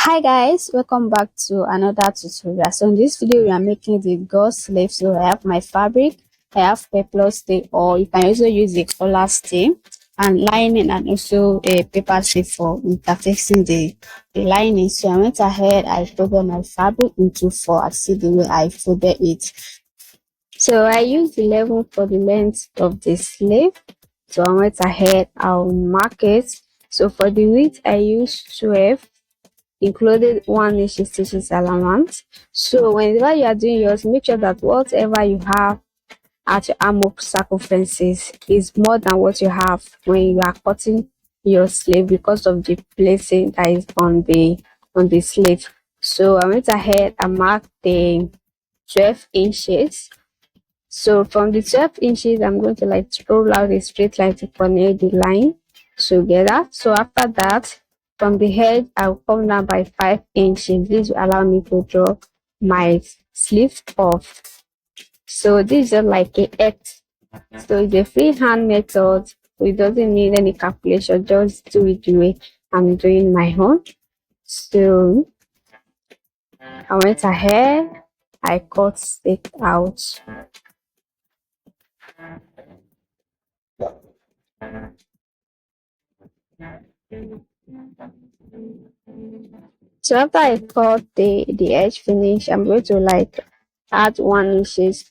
Hi guys, welcome back to another tutorial. So in this video we are making the gauze sleeve. So I have my fabric, I have paper stay, or you can also use a collar stay and lining, and also a paper stay for interfacing the lining. So I went ahead, I folded my fabric into four. I see the way I folded it. So I used 11 for the length of the sleeve. So I went ahead, I'll mark it. So for the width I used 12, included 1 inch stitches allowance. So whenever you are doing yours, make sure that whatever you have at your arm of circumferences is more than what you have when you are cutting your sleeve, because of the placing that is on the sleeve. So I went ahead and marked the 12 inches. So from the 12 inches, I'm going to roll out a straight line to connect the line together. So after that, from the head, I'll come down by 5 inches. This will allow me to draw my sleeve off. So this is just like a X. So it's a freehand method. So it doesn't need any calculation. Just do it the way I'm doing my own. So I went ahead, I cut it out. So after I cut the edge finish, I'm going to add 1 inches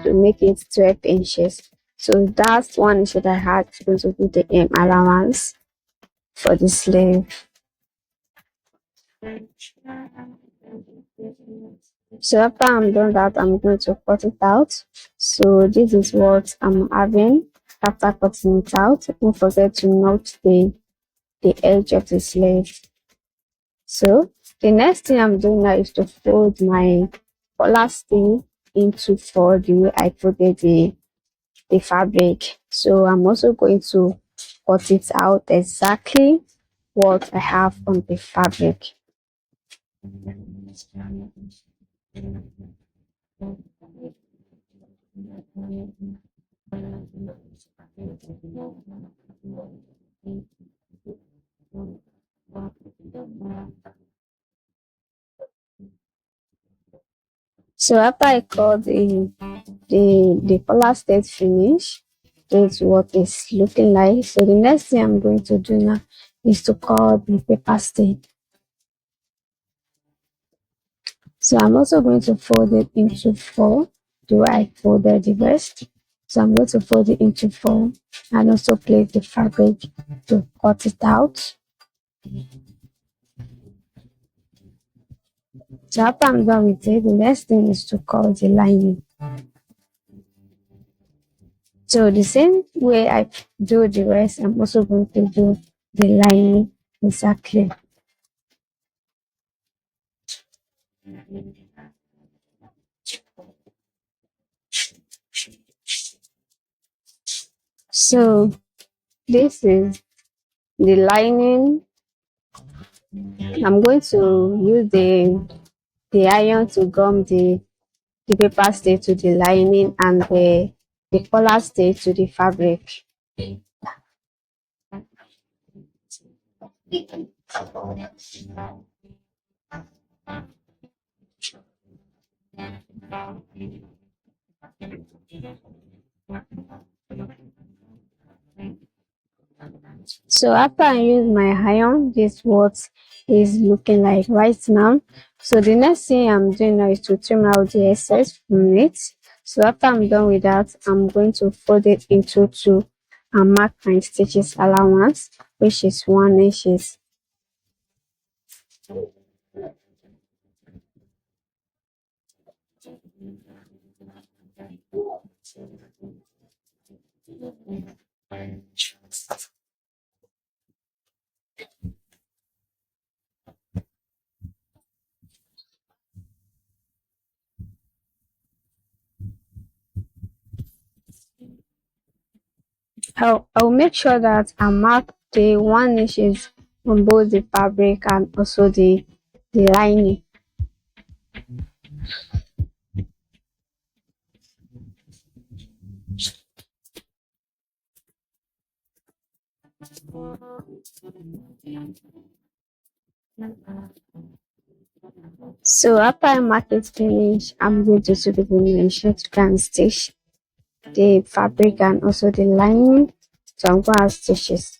to make it 12 inches. So that's 1 inch that I had going to be the allowance for the sleeve. So after I'm done that, I'm going to cut it out. So this is what I'm having after cutting it out. Don't forget to note the edge of the sleeve. So the next thing I'm doing now is to fold my collar stay into 4 the way I folded the fabric. So I'm also going to cut it out exactly what I have on the fabric. So after I cut the collar state finish, this is what it's looking like. So the next thing I'm going to do now is to cut the paper stain. So I'm also going to fold it into 4 the way I folded the rest. So I'm going to fold it into 4 and also place the fabric to cut it out. So after I'm done with it, the next thing is to cut the lining. So the same way I do the rest, I'm also going to do the lining exactly. So this is the lining. I'm going to use the iron to gum the paper stay to the lining and the collar stay to the fabric. So after I use my iron, this is what is looking like right now. So the next thing I'm doing now is to trim out the excess from it. So after I'm done with that, I'm going to fold it into 2 and mark my stitches allowance, which is 1 inch. I'll make sure that I mark the 1 inches on both the fabric and also the lining. So after I mark it finish, I'm going to sew the ensure to try and stitch the fabric and also the lining. So I'm going to have stitches.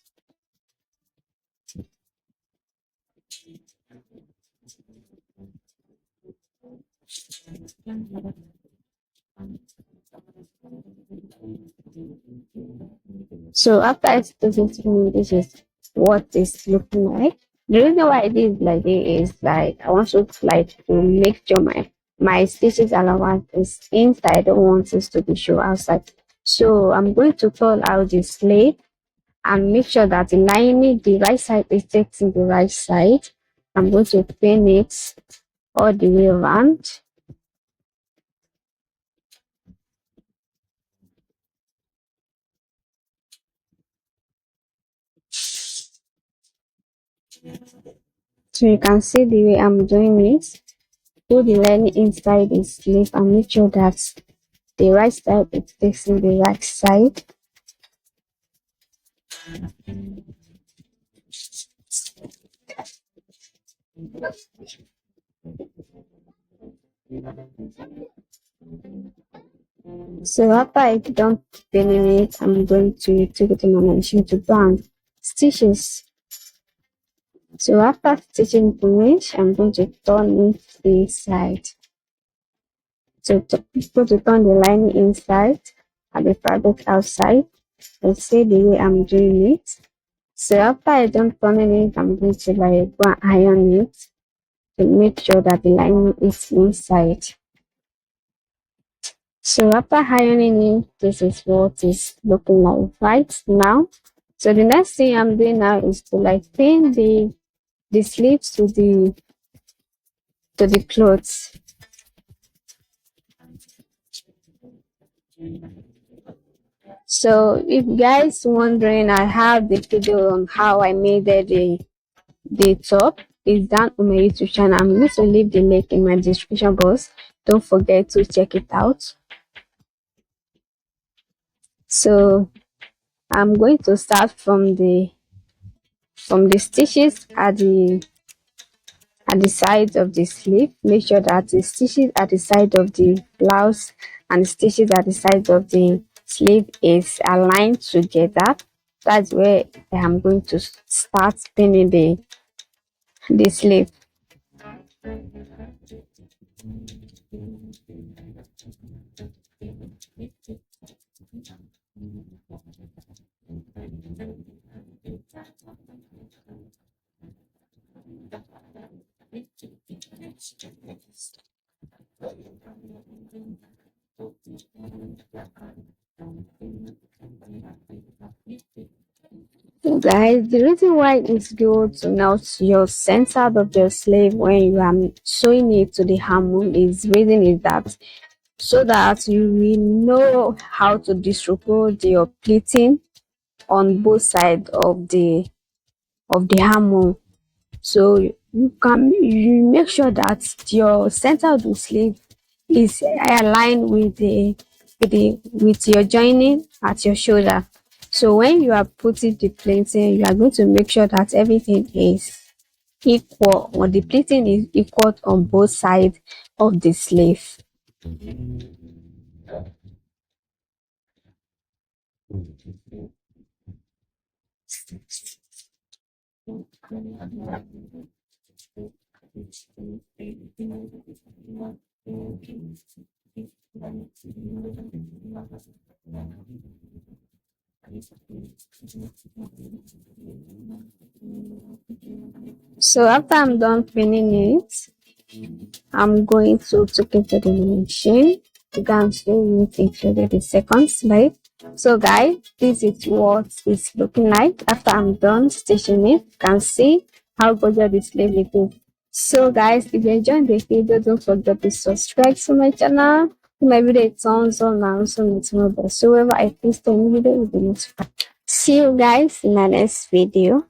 So after I stitch it finish, this is what it's looking like. The reason why I did like this is like I want to make sure my stitches allowance is inside. I don't want this to be shown outside. So I'm going to pull out the sleeve and make sure that the lining, the right side is facing the right side. I'm going to pin it all the way around. So you can see the way I'm doing it. Put the lining inside the sleeve and make sure that the right side is facing the right side. So after I done pinning it, I'm going to take it to my machine to band stitches. So after stitching finish, I'm going to turn it inside. So going to turn the lining inside and the fabric outside. Let's see the way I'm doing it. So after I done turning it, I'm going to like go and iron it to make sure that the lining is inside. So after ironing it, this is what is looking like right now. So the next thing I'm doing now is to like pin the sleeves to the clothes. So if guys wondering, I have the video on how I made the top is down on my YouTube channel. I'm going to leave the link in my description box. Don't forget to check it out. So I'm going to start from the stitches at the side of the sleeve. Make sure that the stitches at the side of the blouse and the stitches at the side of the sleeve is aligned together. That's where I'm going to start pinning the sleeve. So guys, the reason why it's good to note your center of your sleeve when you are sewing it to the hem is reason is that so that you will know how to distribute your pleating on both sides of the hem. So you make sure that your center of the sleeve is aligned with with your joining at your shoulder. So when you are putting the pleating, you are going to make sure that everything is equal, or the pleating is equal on both sides of the sleeve. So after I'm done pinning it, I'm going to take it to the machine to go and show it included the second slide. So guys, this is what it's looking like after I'm done stitching it. You can see how gorgeous the sleeve is. So guys, if you enjoyed the video, don't forget to subscribe to my channel. Give my video a thumbs up and also notify so whenever I post a new video, you'll be notified. See you guys in my next video.